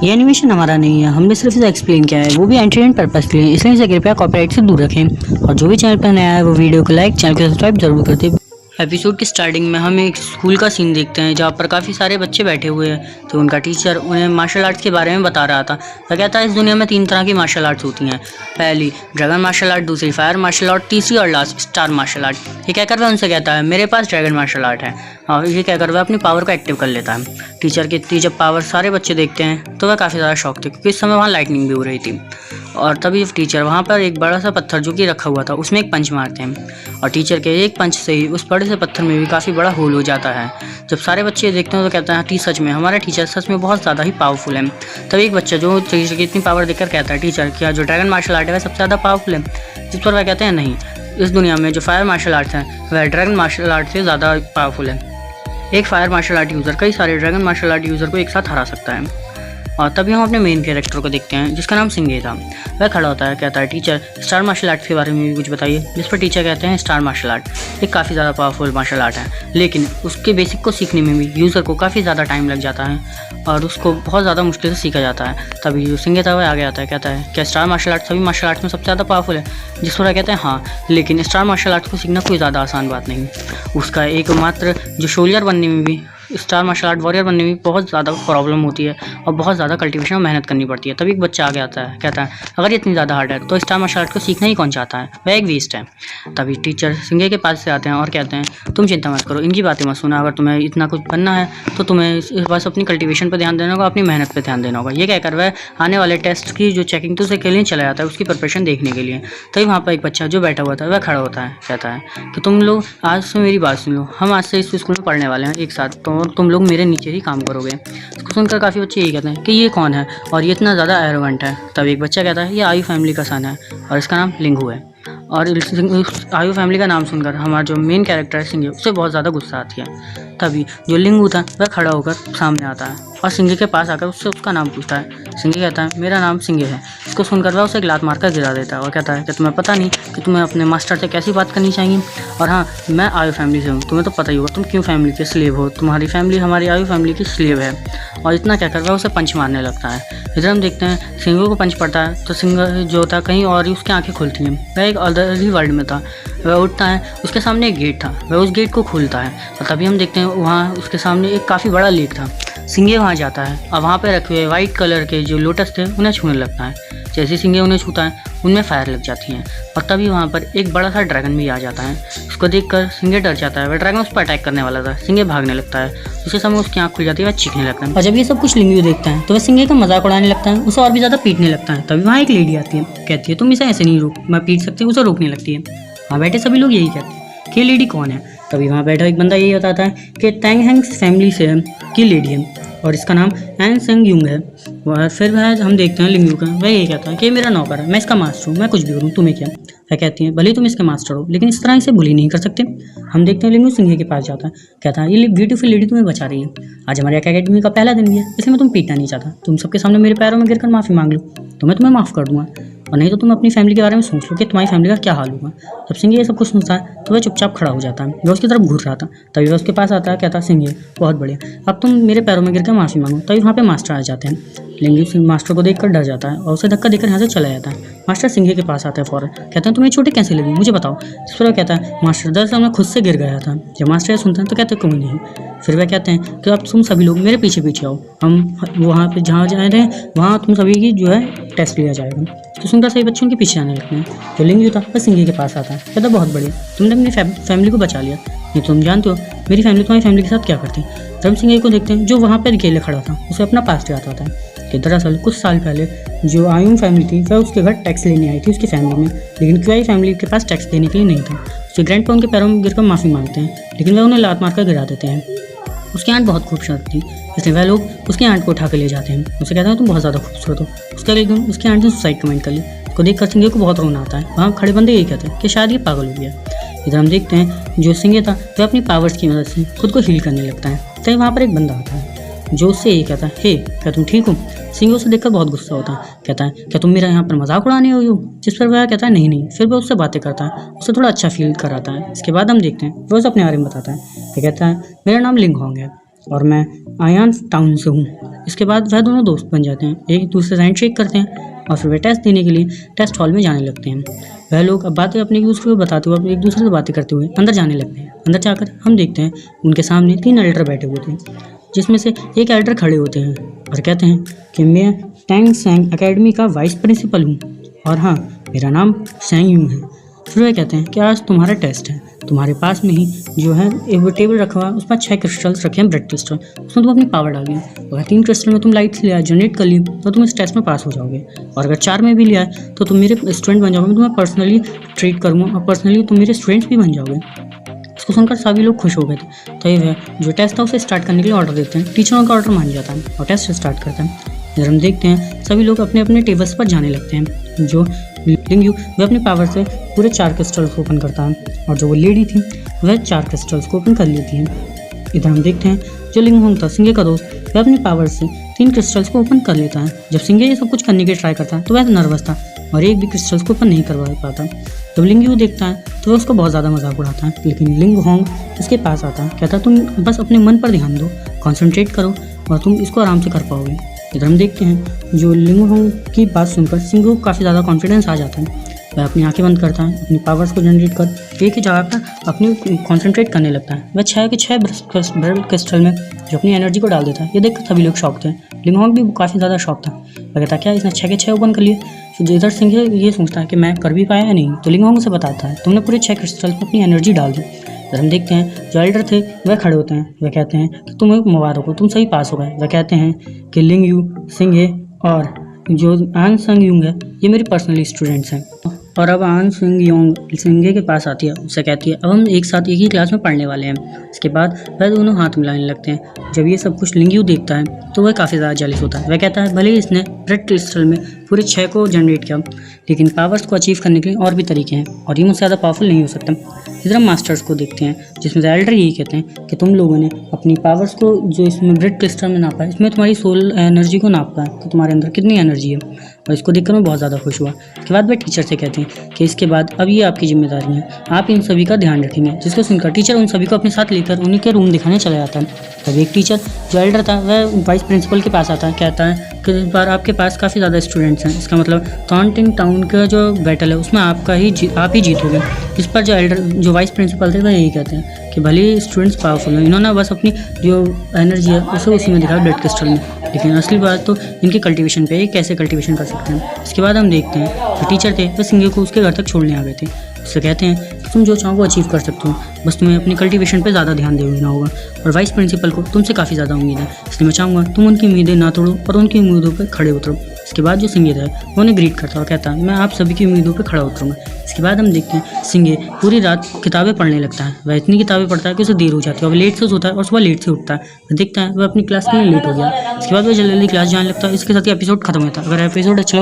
ये एनिमेशन हमारा नहीं है, हमने सिर्फ इसे एक्सप्लेन किया है, वो भी एंटरटेनमेंट पर्पस के लिए, इसलिए इसे कृपया कॉपीराइट से दूर रखें। और जो भी चैनल पर नया है वो वीडियो को लाइक, चैनल को सब्सक्राइब जरूर कर दे। एपिसोड की स्टार्टिंग में हम एक स्कूल का सीन देखते हैं जहाँ पर काफ़ी सारे बच्चे बैठे हुए हैं। तो उनका टीचर उन्हें मार्शल आर्ट्स के बारे में बता रहा था। वह कहता है इस दुनिया में 3 तरह की मार्शल आर्ट्स होती हैं। पहली ड्रैगन मार्शल आर्ट, दूसरी फायर मार्शल आर्ट, तीसरी और लास्ट स्टार मार्शल आर्ट। ये कहकर वह उनसे कहता है मेरे पास ड्रैगन मार्शल आर्ट है। और ये कहकर वह अपनी पावर को एक्टिव कर लेता है। टीचर की इतनी जब पावर सारे बच्चे देखते हैं तो वह काफ़ी ज़्यादा शॉक थे, क्योंकि इस समय वहाँ लाइटनिंग भी हो रही थी। और तभी टीचर वहाँ पर एक बड़ा सा पत्थर जो कि रखा हुआ था उसमें एक पंच मारते हैं, और टीचर के एक पंच से ही उस बड़े से पत्थर में भी काफ़ी बड़ा होल हो जाता है। जब सारे बच्चे देखते हैं तो कहते हैं सच में हमारा टीचर सच में बहुत ज़्यादा ही पावरफुल है। तभी एक बच्चा जो टीचर की इतनी पावर देखकर कहता है टीचर क्या जो ड्रैगन मार्शल आर्ट है वह सबसे ज़्यादा पावरफुल है। जिस पर वह कहते हैं नहीं, इस दुनिया में जो फायर मार्शल आर्ट्स हैं वह ड्रैगन मार्शल आर्ट से ज़्यादा पावरफुल है। एक फायर मार्शल आर्ट यूज़र कई सारे ड्रैगन मार्शल आर्ट यूज़र को एक साथ हरा सकता है। और तभी हम अपने मेन कैरेक्टर को देखते हैं जिसका नाम सिंगे था। वह खड़ा होता है, कहता है टीचर स्टार मार्शल आर्ट के बारे में भी कुछ बताइए। जिस पर टीचर कहते हैं स्टार मार्शल आर्ट एक काफ़ी ज़्यादा पावरफुल मार्शल आर्ट है, लेकिन उसके बेसिक को सीखने में भी यूज़र को काफ़ी ज़्यादा टाइम लग जाता है और उसको बहुत ज़्यादा मुश्किल से सीखा जाता है। तभी जो सिंगे था वह आगे आता है, कहता है क्या स्टार मार्शल आर्ट सभी मार्शल आर्ट्स में सबसे ज़्यादा पावरफुल है। जिस पर कहते हैं हाँ, लेकिन स्टार मार्शल आर्ट्स को सीखना कोई ज़्यादा आसान बात नहीं। उसका एकमात्र जो सोल्जर बनने में भी, स्टार मार्शल आर्ट वॉरियर बनने में बहुत ज़्यादा प्रॉब्लम होती है और बहुत ज़्यादा कल्टीवेशन और मेहनत करनी पड़ती है। तभी एक बच्चा आगे आता है, कहता है अगर ये इतनी ज़्यादा हार्ड है तो स्टार मार्शल आर्ट को सीखना ही कौन चाहता है, वह एक वेस्ट है। तभी टीचर सिंगे के पास से आते हैं और कहते हैं तुम चिंता मत करो, इनकी बातें मत सुना, अगर तुम्हें इतना कुछ बनना है तो तुम्हें बस अपनी कल्टीवेशन पर ध्यान देना होगा, अपनी मेहनत पर ध्यान देना होगा। ये कहकर वह आने वाले टेस्ट की जो चेकिंग थी उसे के लिए चला जाता है, उसकी प्रिपरेशन देखने के लिए। तभी वहाँ पर एक बच्चा जो बैठा हुआ था वह खड़ा होता है, कहता है कि तुम लोग आज से मेरी बात सुन लो, हम आज से इस स्कूल में पढ़ने वाले हैं एक साथ, तो तुम लोग मेरे नीचे ही काम करोगे। इसको सुनकर काफ़ी बच्चे यही कहते हैं कि ये कौन है और ये इतना ज़्यादा एरोगेंट है। तब एक बच्चा कहता है ये आयु फैमिली का सन है और इसका नाम लिंगू है। और आयु फैमिली का नाम सुनकर हमारा जो मेन कैरेक्टर है सिंगे, उससे बहुत ज़्यादा गुस्सा आती है। तभी जो लिंगू था वह खड़ा होकर सामने आता है और सिंगे के पास आकर उससे उसका नाम पूछता है। सिंगे कहता है मेरा नाम सिंगे है। इसको सुनकर वह उसे एक लात मारकर गिरा देता है और कहता है कि तुम्हें पता नहीं कि तुम्हें अपने मास्टर से कैसी बात करनी चाहिए। और हाँ, मैं आयु फैमिली से हूँ, तुम्हें तो पता ही होगा तुम क्यों फैमिली के स्लेव हो, तुम्हारी फैमिली हमारी आयु फैमिली की स्लेव है। और इतना कहकर वह उसे पंच मारने लगता है। इधर हम देखते हैं सिंगो को पंच पड़ता है तो सिंग जो था कहीं और ही उसकी आंखें खुलती हैं। वह एक अदर ही वर्ल्ड में था। वह उठता है, उसके सामने एक गेट था, वह उस गेट को खोलता है और तभी हम देखते हैं वहाँ उसके सामने एक काफ़ी बड़ा लेक था। सिंगे वहाँ जाता है और वहाँ पे रखे हुए वाइट कलर के जो लोटस थे उन्हें छूने लगता है। जैसे सिंगे उन्हें छूता है उनमें फायर लग जाती है और तभी वहाँ पर एक बड़ा सा ड्रैगन भी आ जाता है। उसको देखकर सिंगे डर जाता है, वह ड्रैगन उस पर अटैक करने वाला था। सिंगे भागने लगता है, उसी समय उसकी आँख खुल जाती है, वह चीखने लगता है। और जब ये सब कुछ लिंगू देखता है तो वह सिंगे का मजाक उड़ाने लगता है, उसे और भी ज़्यादा पीटने लगता है। तभी वहाँ एक लेडी आती है, कहती है तुम इसे ऐसे नहीं रोक, मैं पीट सकती हूँ, उसे रोकने लगती है। वहाँ बैठे सभी लोग यही कहते हैं कि लेडी कौन है। तभी वहाँ बैठा एक बंदा यही बताता है कि टैंग हैंग्स फैमिली से की लेडी है और इसका नाम एन सेंग यूंग है। और फिर वह हम देखते हैं लिंगू का, वह यही कहता है कि मेरा नौकर है, मैं इसका मास्टर हूँ, मैं कुछ भी करूँ तुम्हें क्या। वह कहती है भले तुम इसके मास्टर हो लेकिन इस तरह इसे बुली नहीं कर सकते। हम देखते हैं लिंगू सिंगे के पास जाता है, कहता है ये ब्यूटीफुल लेडी तुम्हें बचा रही है, आज हमारे अकेडमी का पहला दिन भी है, इसलिए मैं तुम पीटना नहीं चाहता, तुम सबके सामने मेरे पैरों में गिरकर माफ़ी मांग लो तो मैं तुम्हें माफ़ कर दूंगा, और नहीं तो तुम अपनी फैमिली के बारे में सोच लो कि तुम्हारी फैमिली का क्या हाल होगा। जब सिंगे ये सब कुछ सुनता है तो वह चुपचाप खड़ा हो जाता है, वह उसकी तरफ घूर रहा था। तभी वह उसके पास आता है, कहता है सिंगे बहुत बढ़िया, अब तुम मेरे पैरों में गिरकर माफ़ी मांगो। तभी वहाँ पे मास्टर आ जाते हैं। लिंगू मास्टर को देखकर डर जाता है और उसे धक्का देकर यहाँ से चला जाता है। मास्टर सिंगे के पास आता है फौरन, कहते हैं तुम्हें चोटें कैसे लगी मुझे बताओ। जिस पर वह कहता है मास्टर दरअसल मैं खुद से गिर गया था। जब मास्टर ये सुनते हैं तो कहते हैं कोई नहीं। फिर वह कहते हैं कि अब तुम सभी लोग मेरे पीछे पीछे आओ, हम वहाँ पे जहाँ जा रहे हैं वहाँ तुम सभी की जो है टेस्ट लिया जाएगा। तो सुनकर सभी बच्चों के पीछे आने लगते हैं। जो लिंगू था वह सिंगे के पास आता है, कहता बहुत बढ़िया, तुमने अपनी फैमिली को बचा लिया, नहीं तुम जानते हो मेरी फैमिली तुम्हारी फैमिली के साथ क्या करती। जब सिंगे को देखते हैं जो वहाँ पर अकेले खड़ा था, उसे अपना पास्ट याद आता है कि दरअसल कुछ साल पहले जो आयुन फैमिली थी वह उसके घर टैक्स लेने आई थी उसकी फैमिली में, लेकिन क्यों फैमिली के पास टैक्स देने के लिए नहीं था। उसके ग्रैंड पे उनके पैरों में गिरकर माफ़ी मांगते हैं लेकिन वह उन्हें लात मारकर गिरा देते हैं। उसकी आंट बहुत खूबसूरत थी, इसलिए वह लोग उसकी आंट को उठा कर ले जाते हैं। उसे कहते हैं तुम बहुत ज़्यादा खूबसूरत हो। उसके अगले दिन उसकी आंट ने सुसाइड कमेंट कर ली। उसको देखकर सिंगे को बहुत रोना आता है। वहाँ खड़े बंदे यही कहते हैं कि शायद ये पागल हो गया। इधर हम देखते हैं जो सिंगे था वह अपनी पावर्स की मदद से खुद को हील करने लगता है। तभी वहाँ पर एक बंदा आता है जो उससे यही कहता है हे क्या तुम ठीक हो। सिंगे उसे देखकर बहुत गुस्सा होता है, कहता है क्या तुम मेरा यहाँ पर मजाक उड़ाने हो। जिस पर वह कहता है नहीं। फिर वह उससे बातें करता है, उसे थोड़ा अच्छा फील कराता है। इसके बाद हम देखते हैं वह उसे अपने बारे में बताता है। वह कहता है मेरा नाम लिंग होंग है और मैं आयान टाउन से हूँ। इसके बाद वह दोनों दोस्त बन जाते हैं, एक दूसरे से हैंडशेक करते हैं और फिर वे टेस्ट देने के लिए टेस्ट हॉल में जाने लगते हैं। वह लोग अब बातें अपने एक दूसरे को बताते हुए, एक दूसरे से बातें करते हुए अंदर जाने लगते हैं। अंदर जाकर हम देखते हैं उनके सामने 3 एल्डर बैठे हुए थे, जिसमें से एक एल्डर खड़े होते हैं और कहते हैं कि मैं टैंग सैंग एकेडमी का वाइस प्रिंसिपल हूँ और हाँ, मेरा नाम सैंग यूं है। फिर वे कहते हैं कि आज तुम्हारा टेस्ट है, तुम्हारे पास में ही जो है एक टेबल रखा हुआ है, उस पर 6 क्रिस्टल्स रखे हैं, ब्रेड क्रिस्टल। उसमें तुम अपनी पावर डालिए। अगर 3 क्रिस्टल में तुम लाइट से लिया जनरेट कर लिए तो तुम इस टेस्ट में पास हो जाओगे, और अगर 4 में भी लिया है तो तुम मेरे स्टूडेंट बन जाओगे। मैं तुम्हें पर्सनली ट्रीट करूँगा और पर्सनली तुम मेरे स्टूडेंट्स भी बन जाओगे। इसको सुनकर सभी लोग खुश हो गए थे। तो ये जो टेस्ट था उसे स्टार्ट करने के लिए ऑर्डर देते हैं। टीचरों का ऑर्डर मान जाता है और टेस्ट स्टार्ट करते हैं। इधर हम देखते हैं सभी लोग अपने अपने टेबल्स पर जाने लगते हैं। जो लिंगयू वह अपनी पावर से पूरे 4 क्रिस्टल्स को ओपन करता है और जो वो लेडी थी वह 4 क्रिस्टल्स को ओपन कर लेती है। इधर हम देखते हैं जो लिंगहोंग था, सिंगे का दोस्त, वह अपनी पावर से 3 क्रिस्टल्स को ओपन कर लेता है। जब सिंगे ये सब कुछ करने की ट्राई करता है तो वह नर्वस था और एक भी क्रिस्टल्स को ओपन नहीं करवा पाता। जब लिंगयू देखता है तो वह उसको बहुत ज़्यादा मजाक उड़ाता है, लेकिन लिंगहोंग उसके पास आता है, कहता है तुम बस अपने मन पर ध्यान दो, कॉन्सेंट्रेट करो और तुम इसको आराम से कर पाओगे। इधर हम देखते हैं जो लिंगहोंग की बात सुनकर सिंगू को काफ़ी ज़्यादा कॉन्फिडेंस आ जाता है। वह अपनी आंखें बंद करता है, अपनी पावर्स को जनरेट कर एक ही जगह पर अपनी कॉन्सेंट्रेट करने लगता है। वह 6 के 6 ब्रेड क्रिस्टल में जो अपनी एनर्जी को डाल देता है। ये देखकर सभी लोग शॉक थे। लिंगहोंग भी काफ़ी ज़्यादा शॉक था। वह कहता क्या इसने 6 के 6 ओपन कर लिए। फिर इधर सिंह ये सोचता है कि मैं कर भी पाया या नहीं, तो लिंगहोंग से बताता है तुमने पूरे 6 क्रिस्टल में अपनी एनर्जी डाल दी। फिर हम देखते हैं जो एल्डर थे वह खड़े होते हैं। वह कहते हैं कि तुम्हें मुबारक हो, तुम सही पास हो गए। वह कहते हैं कि लिंगयू, सिंगे और जो आन संग यूंग है ये मेरी पर्सनली स्टूडेंट्स हैं। और अब आन सिंग योंग सिंगे के पास आती है, उससे कहती है अब हम एक साथ एक ही क्लास में पढ़ने वाले हैं। इसके बाद वह दोनों हाथ मिलाने लगते हैं। जब ये सब कुछ लिंगयू देखता है तो वह काफ़ी ज़्यादा जेलस होता है। वह कहता है भले ही इसने ब्रेड क्रिस्टल में पूरे 6 को जनरेट किया, लेकिन पावर्स को अचीव करने के लिए और भी तरीके हैं और ये मुझसे ज़्यादा पावरफुल नहीं हो सकता। इधर हम मास्टर्स को देखते हैं जिसमें एल्डर यही कहते हैं कि तुम लोगों ने अपनी पावर्स को जो इसमें ब्रेड क्रिस्टल में नापा है, इसमें तुम्हारी सोल एनर्जी को नापा है कि तुम्हारे अंदर कितनी एनर्जी है, और इसको देखकर मैं बहुत ज़्यादा खुश हुआ। इसके बाद वह टीचर से कहते हैं कि इसके बाद अब ये आपकी जिम्मेदारी है, आप इन सभी का ध्यान रखेंगे। जिसको सुनकर टीचर उन सभी को अपने साथ लेकर उन्हीं के रूम दिखाने चला जाता है। तब एक टीचर जो एल्डर था वह वाइस प्रिंसिपल के पास आता है, कहता है कि इस बार आपके पास काफ़ी ज़्यादा स्टूडेंट्स हैं, इसका मतलब टॉन्टिंग टाउन का जो बैटल है उसमें आप ही जीतोगे। इस पर जो एल्डर जो वाइस प्रिंसिपल थे वह यही कहते हैं कि भले ही स्टूडेंट्स पावरफुल हैं, इन्होंने बस अपनी जो एनर्जी है उसे उसी में दिखाया ब्रेड क्रिस्टल में, लेकिन असली बात तो इनके कल्टीवेशन पे है, कैसे कल्टीवेशन कर सकते हैं। इसके बाद हम देखते हैं जो टीचर थे वह सिंगे को उसके घर तक छोड़ने आ गए थे। उससे कहते हैं कि तुम जो चाहो वो अचीव कर सकते हो, बस तुम्हें अपनी कल्टीवेशन पे ज़्यादा ध्यान देना होगा, और वाइस प्रिंसिपल को तुमसे काफ़ी ज़्यादा उम्मीद है, इसलिए मैं चाहूँगा तुम उनकी उम्मीदें ना तोड़ो और उनकी उम्मीदों पर खड़े उतरो। इसके बाद जो सिंगे है वो उन्हें ग्रीट करता है और कहता है मैं आप सभी की उम्मीदों पर खड़ा उतरूँगा। इसके बाद हम देखते हैं सिंगे पूरी रात किताबें पढ़ने लगता है। वह इतनी किताबें पढ़ता है कि उसे देर हो जाती है और लेट से सोता है और सुबह लेट से उठता है। वह देखता है वह अपनी क्लास के लिए लेट हो गया। इसके बाद वह जल्दी क्लास जाने लगता है। इसके साथ ही एपिसोड खत्म होता है। अगर एपिसोड अच्छा